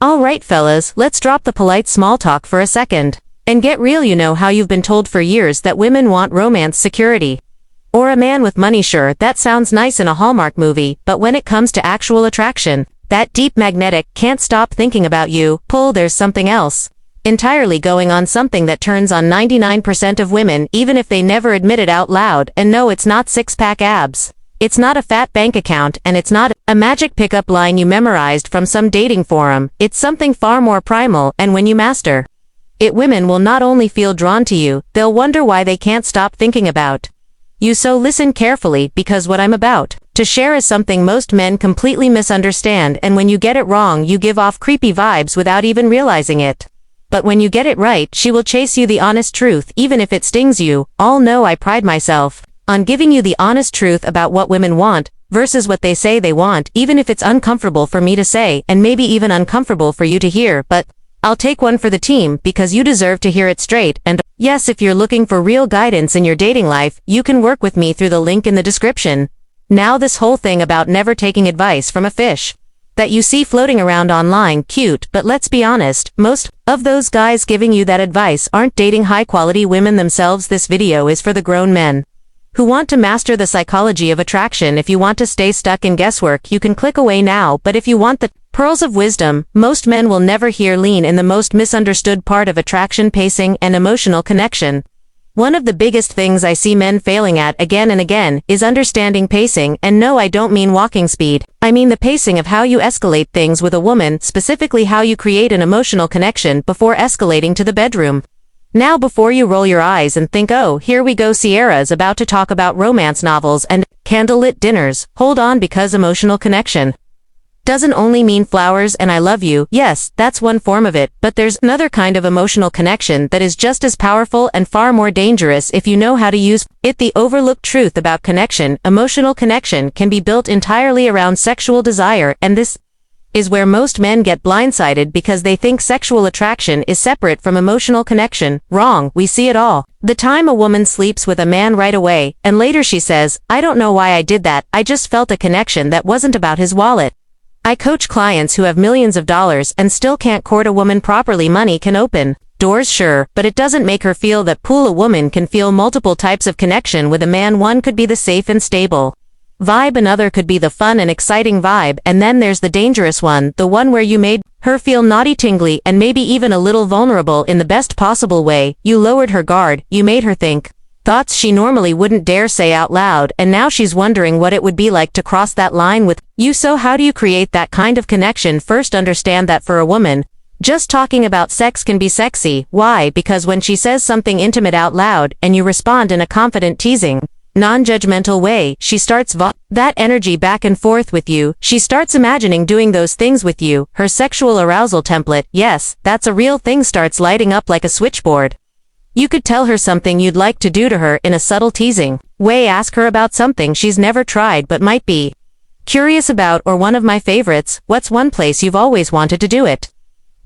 Alright fellas, let's drop the polite small talk for a second. And get real. You know how you've been told for years that women want romance security. Or a man with money. Sure, that sounds nice in a Hallmark movie, but when it comes to actual attraction, that deep magnetic, can't stop thinking about you, pull, there's something else entirely going on, something that turns on 99% of women even if they never admit it out loud. And no, it's not six-pack abs. It's not a fat bank account, and it's not a magic pickup line you memorized from some dating forum. It's something far more primal, and when you master it, women will not only feel drawn to you, they'll wonder why they can't stop thinking about you. So listen carefully, because what I'm about to share is something most men completely misunderstand, and when you get it wrong you give off creepy vibes without even realizing it. But when you get it right, she will chase you the honest truth, even if it stings you. All know I pride myself on giving you the honest truth about what women want, versus what they say they want, even if it's uncomfortable for me to say, and maybe even uncomfortable for you to hear, but I'll take one for the team, because you deserve to hear it straight. And yes, if you're looking for real guidance in your dating life, you can work with me through the link in the description. Now, this whole thing about never taking advice from a fish that you see floating around online, cute, but let's be honest, most of those guys giving you that advice aren't dating high-quality women themselves. This video is for the grown men who want to master the psychology of attraction. If you want to stay stuck in guesswork, you can click away now, but if you want the pearls of wisdom most men will never hear, lean in the most misunderstood part of attraction: pacing and emotional connection. One of the biggest things I see men failing at again and again is understanding pacing, and no, I don't mean walking speed. I mean the pacing of how you escalate things with a woman, specifically how you create an emotional connection before escalating to the bedroom. Now, before you roll your eyes and think, oh, here we go, Sierra's about to talk about romance novels and candlelit dinners, hold on, because emotional connection doesn't only mean flowers and I love you. Yes, that's one form of it, but there's another kind of emotional connection that is just as powerful and far more dangerous if you know how to use it. The overlooked truth about connection: emotional connection can be built entirely around sexual desire, and this is where most men get blindsided because they think sexual attraction is separate from emotional connection. Wrong. We see it all the time. A woman sleeps with a man right away, and later she says, I don't know why I did that, I just felt a connection that wasn't about his wallet. I coach clients who have millions of dollars and still can't court a woman properly. Money can open doors, sure, but it doesn't make her feel that pull. A woman can feel multiple types of connection with a man. One could be the safe and stable vibe, another could be the fun and exciting vibe, and then there's the dangerous one, the one where you made her feel naughty, tingly, and maybe even a little vulnerable in the best possible way. You lowered her guard, you made her think thoughts she normally wouldn't dare say out loud, and now she's wondering what it would be like to cross that line with you. So how do you create that kind of connection? First, understand that for a woman, just talking about sex can be sexy. Why? Because when she says something intimate out loud, and you respond in a confident, teasing, non-judgmental way, she starts that energy back and forth with you. She starts imagining doing those things with you. Her sexual arousal template, yes, that's a real thing, starts lighting up like a switchboard. You could tell her something you'd like to do to her in a subtle, teasing way. Ask her about something she's never tried but might be curious about, or one of my favorites, what's one place you've always wanted to do it,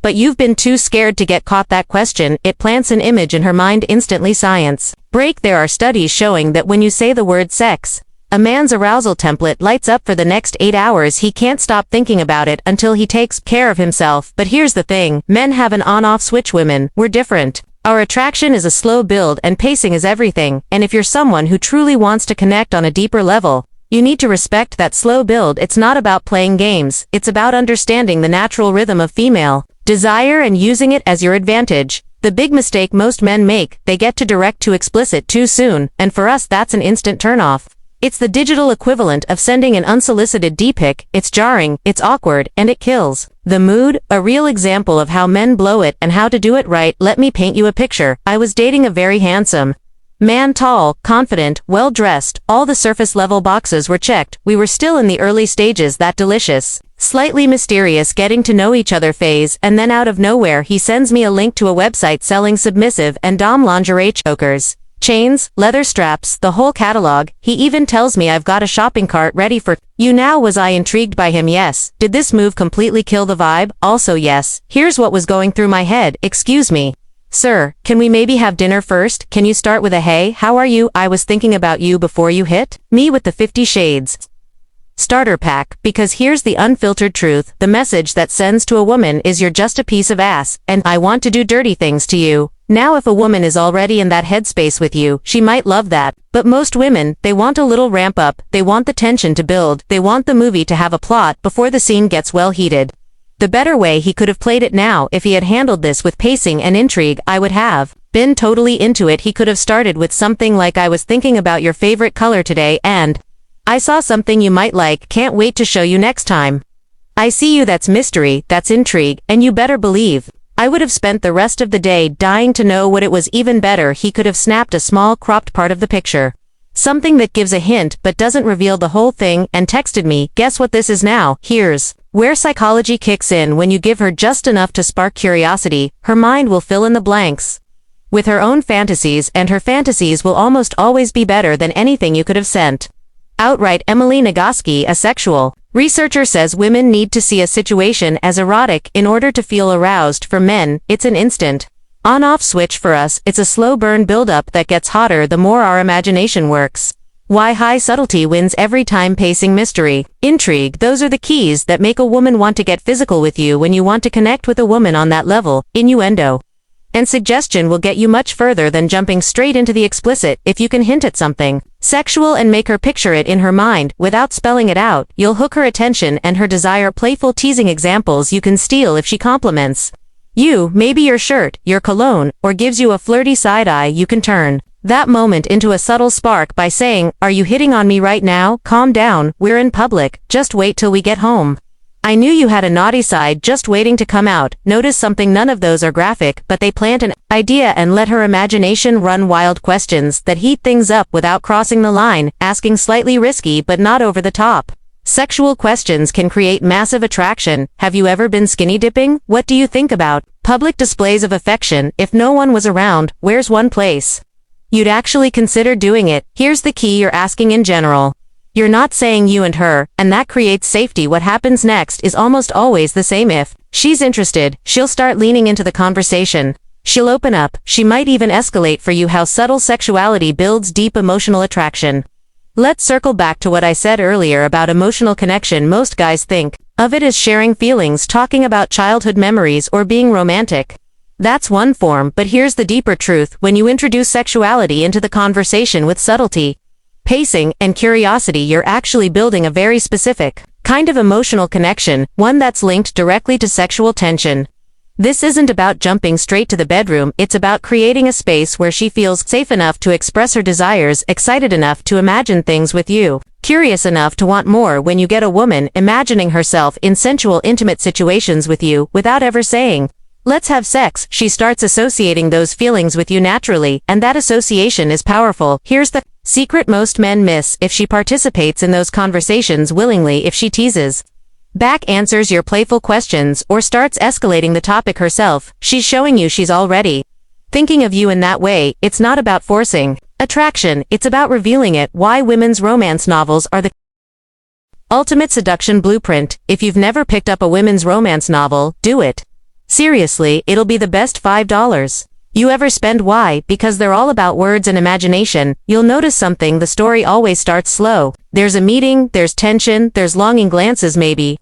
but you've been too scared to get caught? That question, it plants an image in her mind instantly. Science break: there are studies showing that when you say the word sex, a man's arousal template lights up for the next 8 hours. He can't stop thinking about it until he takes care of himself. But here's the thing, men have an on-off switch. Women, we're different. Our attraction is a slow build, and pacing is everything. And if you're someone who truly wants to connect on a deeper level, you need to respect that slow build. It's not about playing games, it's about understanding the natural rhythm of female desire and using it as your advantage. The big mistake most men make, they get to direct to explicit too soon, and for us that's an instant turnoff. It's the digital equivalent of sending an unsolicited D-pic. It's jarring, it's awkward, and it kills the mood. A real example of how men blow it and how to do it right. Let me paint you a picture. I was dating a very handsome man, tall, confident, well-dressed, all the surface-level boxes were checked. We were still in the early stages, that delicious, slightly mysterious getting to know each other phase, and then out of nowhere he sends me a link to a website selling submissive and dom lingerie, chokers, chains, leather straps, the whole catalog. He even tells me I've got a shopping cart ready for you. Now, was I intrigued by him? Yes. Did this move completely kill the vibe? Also yes. Here's what was going through my head. Excuse me, sir, can we maybe have dinner first? Can you start with a hey, how are you? I was thinking about you before you hit me with the 50 Shades Starter pack, because here's the unfiltered truth, the message that sends to a woman is you're just a piece of ass, and I want to do dirty things to you. Now if a woman is already in that headspace with you, she might love that, but most women, they want a little ramp up, they want the tension to build, they want the movie to have a plot before the scene gets well heated. The better way he could have played it now, if he had handled this with pacing and intrigue, I would have been totally into it. He could have started with something like, I was thinking about your favorite color today and I saw something you might like, can't wait to show you next time. I see you, that's mystery, that's intrigue, and you better believe I would have spent the rest of the day dying to know what it was. Even better, he could have snapped a small cropped part of the picture. Something that gives a hint but doesn't reveal the whole thing, and texted me, guess what this is now. Here's where psychology kicks in. When you give her just enough to spark curiosity, her mind will fill in the blanks with her own fantasies, and her fantasies will almost always be better than anything you could have sent. Outright. Emily Nagoski, a sexual researcher, says women need to see a situation as erotic in order to feel aroused. For men, it's an instant on-off switch. For us, it's a slow burn build-up that gets hotter the more our imagination works. Why high subtlety wins every time. Pacing, mystery, intrigue, those are the keys that make a woman want to get physical with you. When you want to connect with a woman on that level, innuendo and suggestion will get you much further than jumping straight into the explicit. If you can hint at something sexual and make her picture it in her mind without spelling it out, you'll hook her attention and her desire. Playful teasing examples you can steal. If she compliments you, maybe your shirt, your cologne, or gives you a flirty side eye, you can turn that moment into a subtle spark by saying, are you hitting on me right now? Calm down, we're in public, just wait till we get home. I knew you had a naughty side just waiting to come out. Notice something, none of those are graphic, but they plant an idea and let her imagination run wild. Questions that heat things up without crossing the line, asking slightly risky but not over the top sexual questions can create massive attraction. Have you ever been skinny dipping? What do you think about public displays of affection? If no one was around, where's one place you'd actually consider doing it? Here's the key, you're asking in general. You're not saying you and her, and that creates safety. What happens next is almost always the same. If she's interested, she'll start leaning into the conversation. She'll open up, she might even escalate for you. How subtle sexuality builds deep emotional attraction. Let's circle back to what I said earlier about emotional connection. Most guys think of it as sharing feelings, talking about childhood memories, or being romantic. That's one form, but here's the deeper truth. When you introduce sexuality into the conversation with subtlety, pacing, and curiosity, you're actually building a very specific kind of emotional connection, one that's linked directly to sexual tension. This isn't about jumping straight to the bedroom, it's about creating a space where she feels safe enough to express her desires, excited enough to imagine things with you, curious enough to want more. When you get a woman imagining herself in sensual, intimate situations with you without ever saying, let's have sex, she starts associating those feelings with you naturally, and that association is powerful. Here's the secret most men miss. If she participates in those conversations willingly, if she teases back, answers your playful questions, or starts escalating the topic herself, she's showing you she's already thinking of you in that way. It's not about forcing attraction, it's about revealing it. Why women's romance novels are the ultimate seduction blueprint. If you've never picked up a women's romance novel, do it. Seriously, it'll be the best $5 you ever spend. Why? Because they're all about words and imagination. You'll notice something, the story always starts slow. There's a meeting, there's tension, there's longing glances, maybe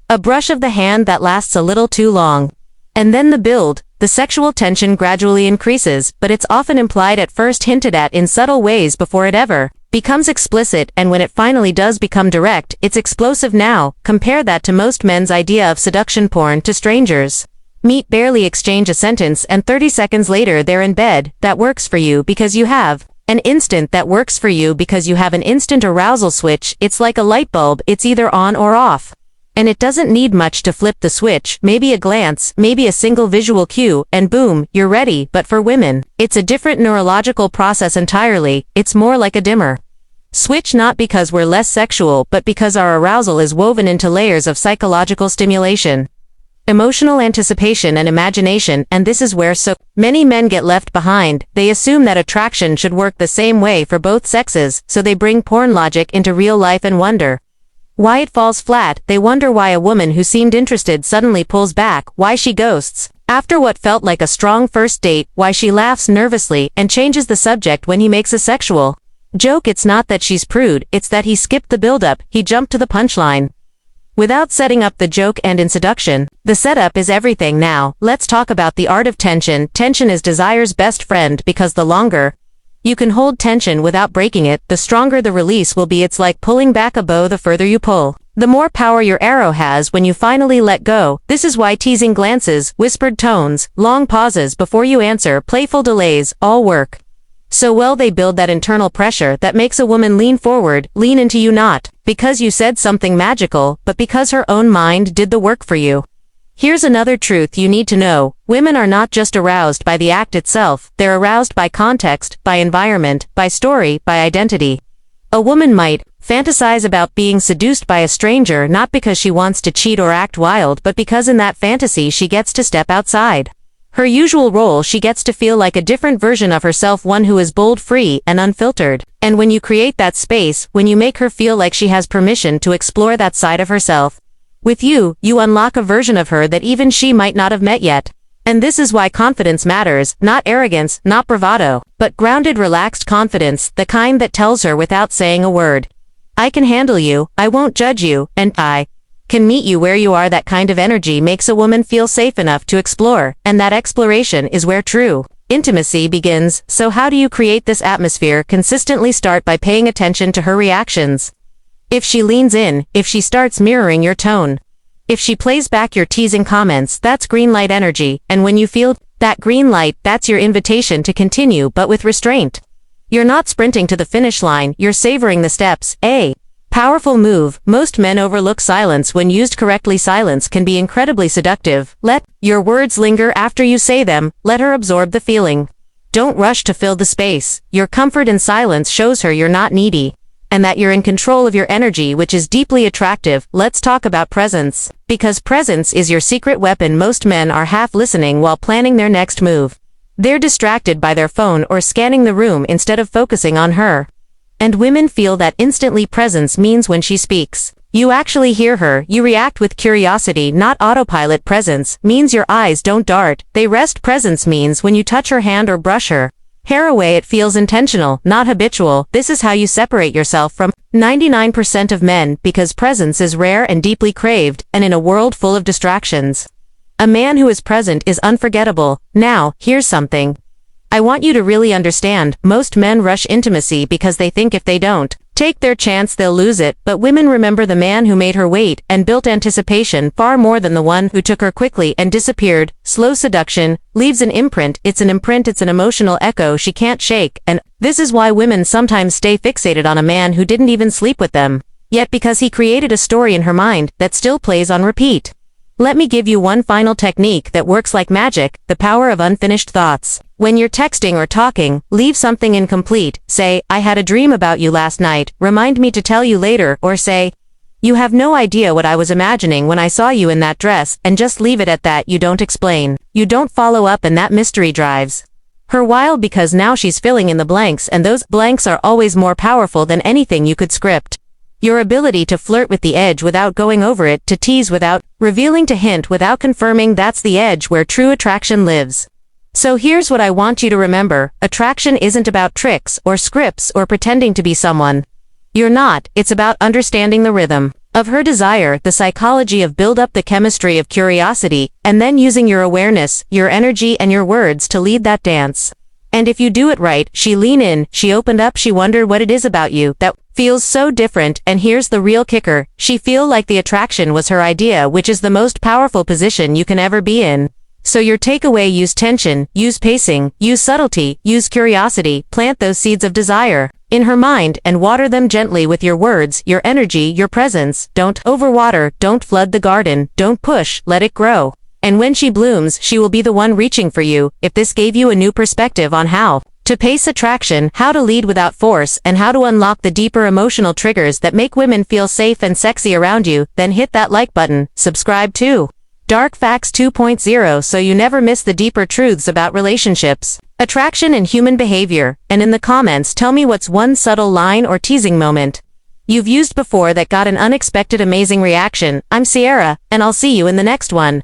a brush of the hand that lasts a little too long. And then the sexual tension gradually increases, but it's often implied at first, hinted at in subtle ways before it ever becomes explicit, and when it finally does become direct, it's explosive. Now, compare that to most men's idea of seduction porn. To strangers meet, barely exchange a sentence, and 30 seconds later they're in bed. That works for you because you have an instant. That works for you because you have an instant arousal switch. It's like a light bulb, it's either on or off. And it doesn't need much to flip the switch, maybe a glance, maybe a single visual cue, and boom, you're ready. But for women, it's a different neurological process entirely. It's more like a dimmer switch, not because we're less sexual, but because our arousal is woven into layers of psychological stimulation, emotional anticipation, and imagination. And this is where so many men get left behind. They assume that attraction should work the same way for both sexes, so they bring porn logic into real life and wonder why it falls flat. They wonder why a woman who seemed interested suddenly pulls back, why she ghosts after what felt like a strong first date, why she laughs nervously and changes the subject when he makes a sexual Joke, it's not that she's prude, it's that he skipped the build-up, he jumped to the punchline. Without setting up the joke and in seduction, the setup is everything. Now, let's talk about the art of tension. Tension is desire's best friend because the longer you can hold tension without breaking it, the stronger the release will be. It's like pulling back a bow. The further you pull, the more power your arrow has when you finally let go. This is why teasing glances, whispered tones, long pauses before you answer, playful delays, all work so well. They build that internal pressure that makes a woman lean forward, lean into you, not because you said something magical, but because her own mind did the work for you. Here's another truth you need to know. Women are not just aroused by the act itself, they're aroused by context, by environment, by story, by identity. A woman might fantasize about being seduced by a stranger not because she wants to cheat or act wild, but because in that fantasy she gets to step outside her usual role. She gets to feel like a different version of herself, one who is bold, free, and unfiltered. And when you create that space, when you make her feel like she has permission to explore that side of herself with you, you unlock a version of her that even she might not have met yet. And this is why confidence matters, not arrogance, not bravado, but grounded, relaxed confidence, the kind that tells her without saying a word, I can handle you, I won't judge you, and I can meet you where you are. That kind of energy makes a woman feel safe enough to explore, and that exploration is where true intimacy begins. So how do you create this atmosphere? Consistently start by paying attention to her reactions. If she leans in, if she starts mirroring your tone, if she plays back your teasing comments, that's green light energy, and when you feel that green light, that's your invitation to continue, but with restraint. You're not sprinting to the finish line, you're savoring the steps. A powerful move. Most men overlook silence. When used correctly, silence can be incredibly seductive. Let your words linger after you say them, let her absorb the feeling. Don't rush to fill the space. Your comfort in silence shows her you're not needy, and that you're in control of your energy, which is deeply attractive. Let's talk about presence, because presence is your secret weapon. Most men are half listening while planning their next move. They're distracted by their phone or scanning the room instead of focusing on her. And women feel that instantly. Presence means when she speaks, you actually hear her, you react with curiosity, not autopilot. Presence means your eyes don't dart, they rest. Presence means when you touch her hand or brush her hair away, it feels intentional, not habitual. This is how you separate yourself from 99% of men, because presence is rare and deeply craved, and in a world full of distractions, a man who is present is unforgettable. Now, here's something I want you to really understand. Most men rush intimacy because they think if they don't take their chance, they'll lose it. But women remember the man who made her wait and built anticipation far more than the one who took her quickly and disappeared. Slow seduction leaves an imprint. It's an imprint, it's an emotional echo she can't shake. And this is why women sometimes stay fixated on a man who didn't even sleep with them, yet because he created a story in her mind that still plays on repeat. Let me give you one final technique that works like magic, the power of unfinished thoughts. When you're texting or talking, leave something incomplete. Say, I had a dream about you last night, remind me to tell you later. Or say, you have no idea what I was imagining when I saw you in that dress, and just leave it at that. You don't explain, you don't follow up, and that mystery drives her wild, because now she's filling in the blanks, and those blanks are always more powerful than anything you could script. Your ability to flirt with the edge without going over it, to tease without revealing, to hint without confirming, that's the edge where true attraction lives. So here's what I want you to remember. Attraction isn't about tricks or scripts or pretending to be someone you're not. It's about understanding the rhythm of her desire, the psychology of build up, the chemistry of curiosity, and then using your awareness, your energy, and your words to lead that dance. And if you do it right, she lean in, she opened up, she wondered what it is about you that feels so different. And here's the real kicker, she feel like the attraction was her idea, which is the most powerful position you can ever be in. So your takeaway: use tension, use pacing, use subtlety, use curiosity, plant those seeds of desire in her mind and water them gently with your words, your energy, your presence. Don't overwater, don't flood the garden, don't push, let it grow. And when she blooms, she will be the one reaching for you. If this gave you a new perspective on how to pace attraction, how to lead without force, and how to unlock the deeper emotional triggers that make women feel safe and sexy around you, then hit that like button, subscribe to Dark Facts 2.0 so you never miss the deeper truths about relationships, attraction, and human behavior. And in the comments, tell me what's one subtle line or teasing moment you've used before that got an unexpected amazing reaction. I'm Sierra, and I'll see you in the next one.